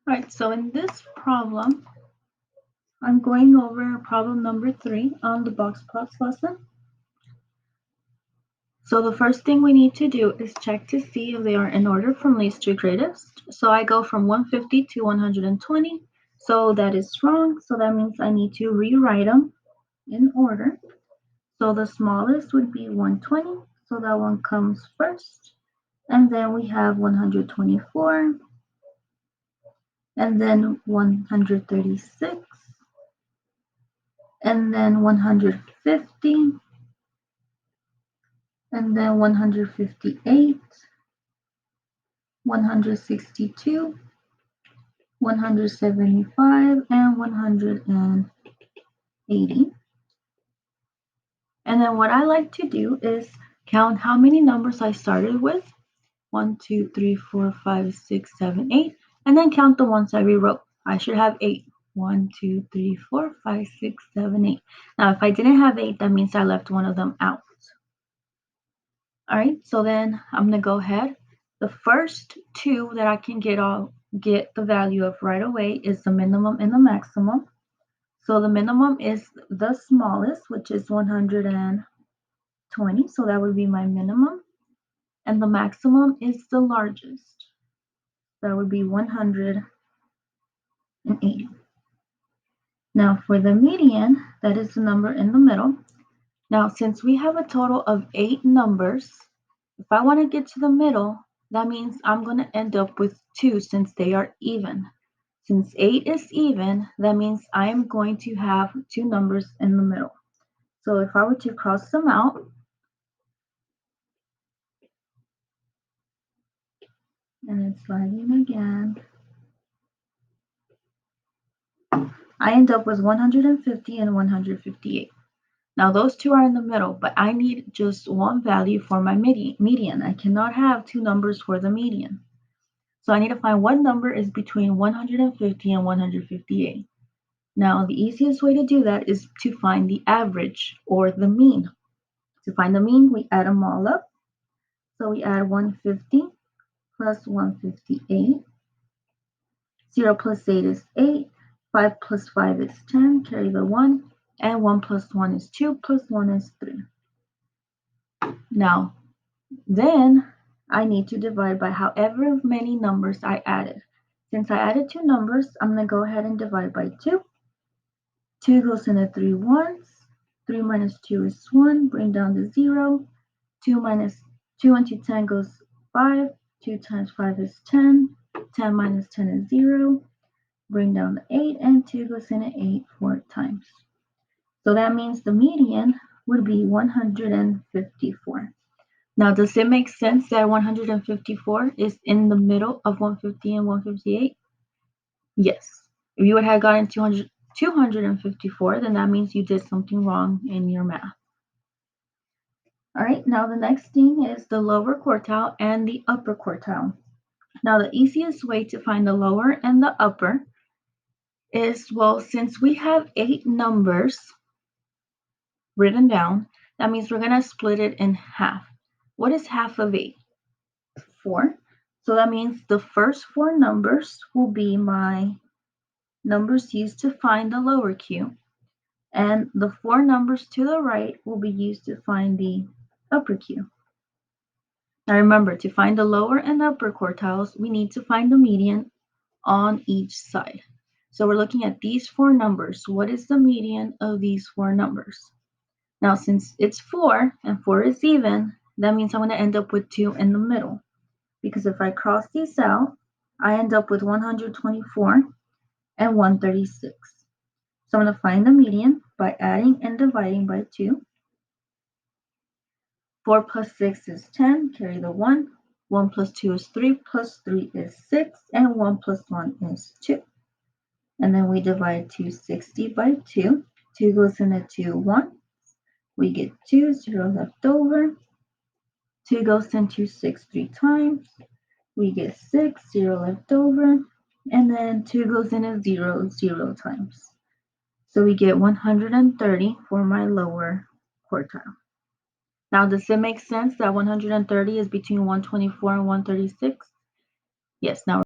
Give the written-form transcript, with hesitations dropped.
All right, so in this problem, I'm going over problem number 3 on the box plots lesson. So the first thing we need to do is check to see if they are in order from least to greatest. So I go from 150 to 120. So that is wrong. So that means I need to rewrite them in order. So the smallest would be 120. So that one comes first. And then we have 124. And then 136. And then 150. And then 158, 162, 175, and 180. And then what I like to do is count how many numbers I started with. 1, 2, 3, 4, 5, 6, 7, 8. And then count the ones I rewrote. I should have 8. 1, 2, 3, 4, 5, 6, 7, 8. Now, if I didn't have 8, that means I left one of them out. All right, so then I'm gonna go ahead. The first two that I can get the value of right away is the minimum and the maximum. So the minimum is the smallest, which is 120. So that would be my minimum. And the maximum is the largest. That would be 180. Now for the median, that is the number in the middle. Now, since we have a total of 8 numbers, if I want to get to the middle, that means I'm going to end up with 2 since they are even. Since 8 is even, that means I am going to have 2 numbers in the middle. So if I were to cross them out, and it's sliding again, I end up with 150 and 158. Now those two are in the middle, but I need just one value for my median. I cannot have 2 numbers for the median. So I need to find what number is between 150 and 158. Now, the easiest way to do that is to find the average or the mean. To find the mean, we add them all up. So we add 150 plus 158. 0 plus 8 is 8. 5 plus 5 is 10. Carry the 1. And 1 plus 1 is 2 plus 1 is 3. Now, then I need to divide by however many numbers I added. Since I added 2 numbers, I'm going to go ahead and divide by 2. 2 goes into 3 ones. 3 minus 2 is 1. Bring down the 0. 2 minus 2 into 10 goes 5. 2 times 5 is 10. 10 minus 10 is 0. Bring down the 8. And 2 goes into 8 4 times. So that means the median would be 154. Now, does it make sense that 154 is in the middle of 150 and 158? Yes. If you would have gotten 254, then that means you did something wrong in your math. All right, now the next thing is the lower quartile and the upper quartile. Now, the easiest way to find the lower and the upper is, well, since we have 8 numbers written down, that means we're going to split it in half. What is half of 8? 4. So that means the first 4 numbers will be my numbers used to find the lower Q, and the 4 numbers to the right will be used to find the upper Q. Now remember, to find the lower and upper quartiles, we need to find the median on each side. So we're looking at these 4 numbers. What is the median of these 4 numbers? Now, since it's 4 and 4 is even, that means I'm going to end up with 2 in the middle. Because if I cross these out, I end up with 124 and 136. So I'm going to find the median by adding and dividing by 2. 4 plus 6 is 10, carry the 1. 1 plus 2 is 3, plus 3 is 6, and 1 plus 1 is 2. And then we divide 260 by 2. 2 goes into 2 1. We get 2, 0 left over. 2 goes into 6 3 times. We get 6, 0 left over. And then 2 goes into 0, 0 times. So we get 130 for my lower quartile. Now, does it make sense that 130 is between 124 and 136? Yes. Now